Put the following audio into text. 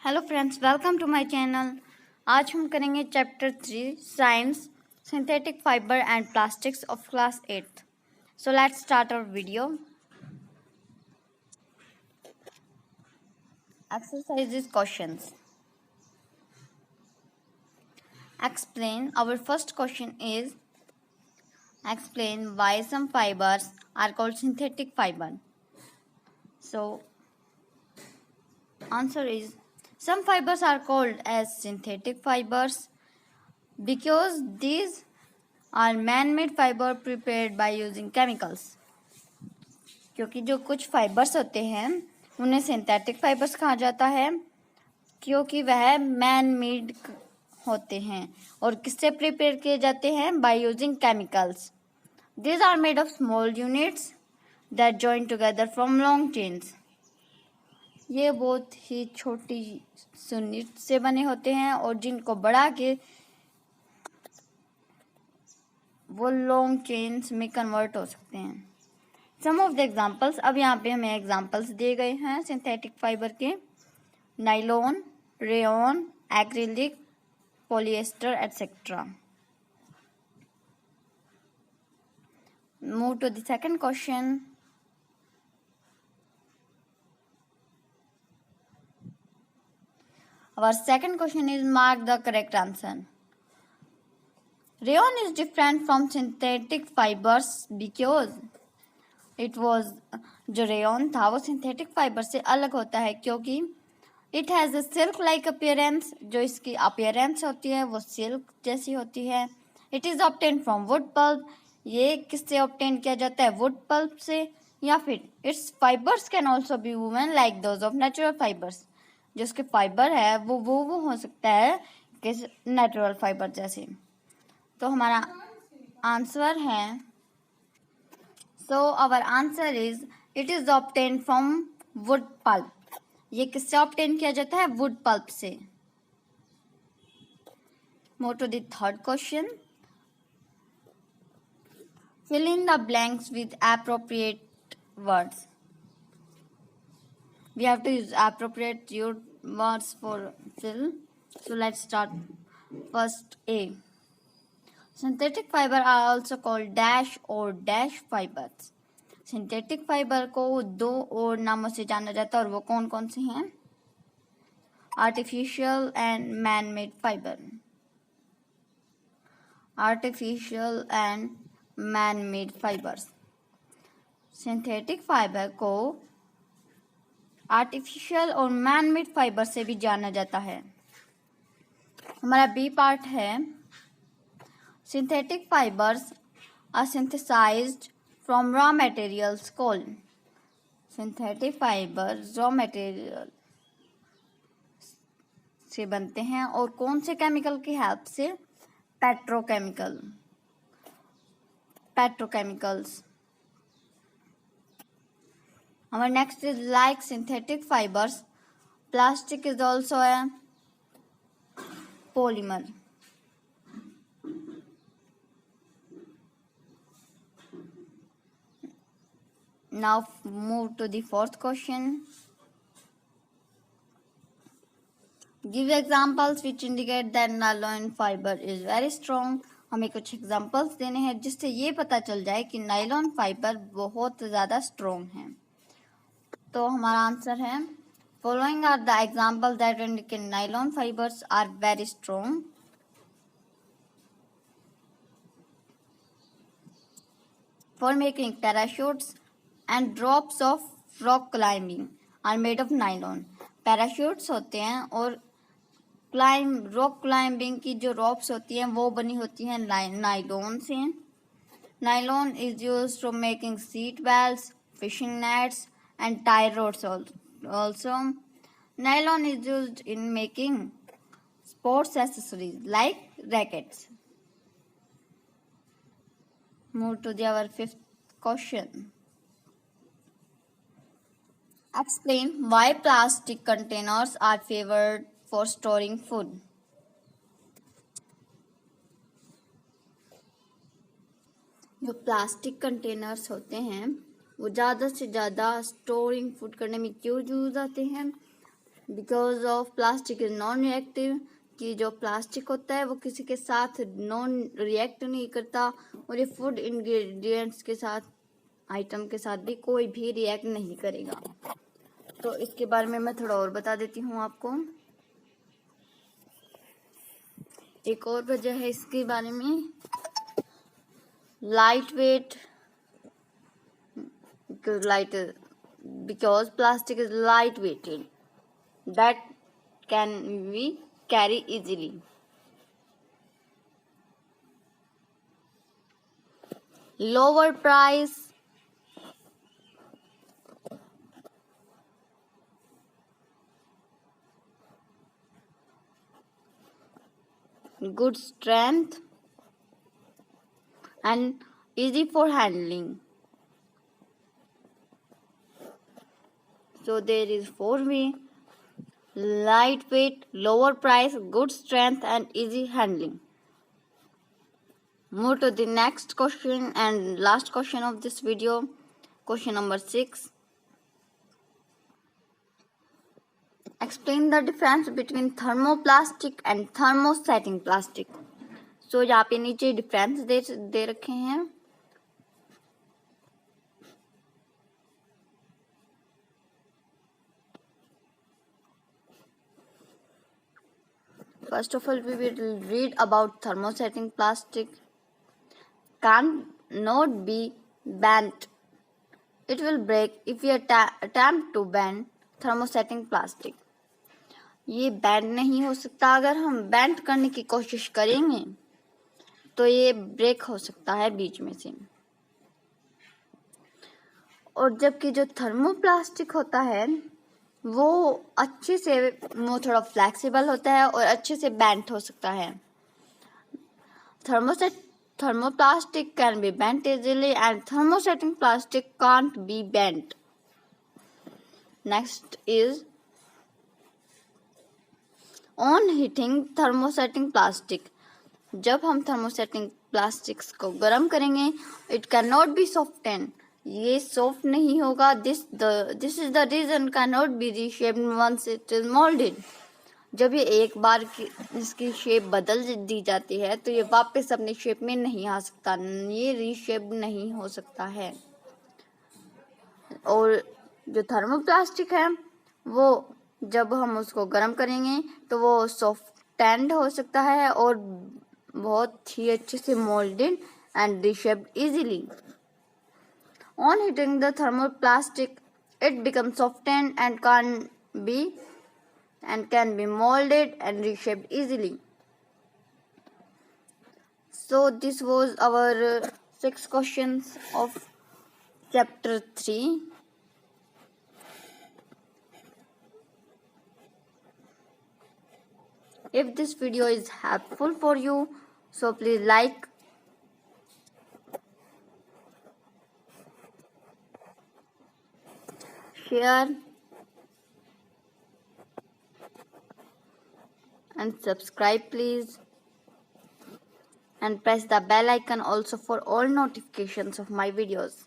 Hello friends, welcome to my channel. आज हम करेंगे chapter 3 science synthetic fibre and plastics of class 8th। So let's start our video. Exercises questions. Explain. Our first question is explain why some fibers are called synthetic fiber. So answer is some fibers are called as synthetic fibers because these are man-made fiber prepared by using chemicals. क्योंकि जो कुछ fibres होते हैं उन्हें synthetic fibres कहा जाता है क्योंकि वह मैन मेड होते हैं और किससे प्रिपेयर किए जाते हैं by using chemicals. These are made of small units that join together from long chains. ये बहुत ही छोटी यूनिट से बने होते हैं और जिनको बढ़ा के वो लॉन्ग चेन्स में कन्वर्ट हो सकते हैं। सम ऑफ द एग्जाम्पल्स, अब यहाँ पे हमें एग्जाम्पल्स दिए गए हैं सिंथेटिक फाइबर के। Nylon, rayon, acrylic, polyester etcetera. Move to the second question. Our second question is mark the correct answer. Rayon is different from synthetic fibers because it was जो rayon था वो synthetic fibre से अलग होता है क्योंकि it has a silk like appearance. जो इसकी अपीयरेंस होती है वो सिल्क जैसी होती है। It is obtain from wood pulp. ये किससे ऑब्टेन किया जाता है? वुड पल्प से। या फिर it's fibres can also be woven like those of natural fibres. जो उसके फाइबर है वो हो सकता है कि नेचुरल फाइबर जैसे। तो हमारा आंसर है our answer is it is obtain from wood pulp. ये किससे ऑब्टेन किया जाता है? वुड पल्प से। Move to the third question. Fill in the blanks with appropriate words. We have to use appropriate words for fill. So let's start. First A. Synthetic fiber are also called dash or dash fibers. Synthetic fibre को दो और नामों से जाना जाता है और वो कौन कौन से हैं? Artificial and man made fibre. Artificial and man made fibres. Synthetic fibre को आर्टिफिशियल और मैन मेड फाइबर से भी जाना जाता है। हमारा बी पार्ट है synthetic fibres are synthesised from raw materials called. Synthetic fibre raw material से बनते हैं और कौन से केमिकल की हेल्प से? Petrochemicals. Our next is like synthetic fibers, plastic is also a polymer. Now move to the fourth question. Give examples which indicate that nylon fiber is very strong. हमें कुछ एग्जाम्पल्स देने हैं जिससे ये पता चल जाए कि नाइलॉन फाइबर बहुत ज़्यादा स्ट्रॉन्ग है। तो हमारा आंसर है following are the example that indicate nylon fibres are very strong. For making parachutes and drops of rock climbing are made of nylon. Parachutes होते हैं और रॉक क्लाइंबिंग की जो रॉप्स होती हैं वो बनी होती हैं नाइलॉन से। Nylon is used for making seat belts, fishing nets and tie rods also. Nylon is used in making sports accessories like rackets. Move to our fifth question. Explain why plastic containers are favored for storing food. जो plastic containers होते हैं वो ज़्यादा से ज़्यादा storing food करने में क्यों यूज आते हैं? Because of plastic is non reactive, कि जो प्लास्टिक होता है वो किसी के साथ नॉन रिएक्ट नहीं करता, और ये फूड इंग्रेडिएंट्स के साथ, आइटम के साथ भी कोई भी रिएक्ट नहीं करेगा। तो इसके बारे में मैं थोड़ा और बता देती हूँ आपको। एक और वजह है इसके बारे में, light weight, because plastic is light weighted, that can be carry easily. Lower price, good strength, and easy for handling. So there is 4 way: lightweight, lower price, good strength, and easy handling. Move to the next question and last question of this video. Question number 6. Explain the difference between thermoplastic and thermosetting plastic. So यहाँ पे नीचे difference दे रखे हैं। First of all, we will read about thermosetting plastic. Cannot be bent. It will break if you attempt to bend thermosetting plastic. ये band नहीं हो सकता। अगर हम बैंड करने की कोशिश करेंगे तो ये ब्रेक हो सकता है बीच में से। और जबकि जो थर्मोप्लास्टिक होता है वो अच्छे से, वो थोड़ा फ्लेक्सिबल होता है और अच्छे से बैंड हो सकता है। Thermoplastic can be bent easily and thermosetting plastic can't be bent. Next is on heating thermosetting plastic. जब हम thermosetting plastics को गर्म करेंगे, it cannot be softened. ये सॉफ्ट नहीं होगा. This is the reason cannot be reshaped once it is molded. जब ये एक बार इसकी शेप बदल दी जाती है तो ये वापस अपनी शेप में नहीं आ सकता, ये रीशेप नहीं हो सकता है। और जो थर्मोप्लास्टिक है वो जब हम उसको गर्म करेंगे तो वो सॉफ्टेंड हो सकता है और बहुत ही अच्छे से moulded and reshaped easily. On heating the thermoplastic it becomes softened and can be molded and reshaped easily. So this was our 6 questions of chapter 3. If this video is helpful for you, so please like, share and subscribe please, and press the bell icon also for all notifications of my videos.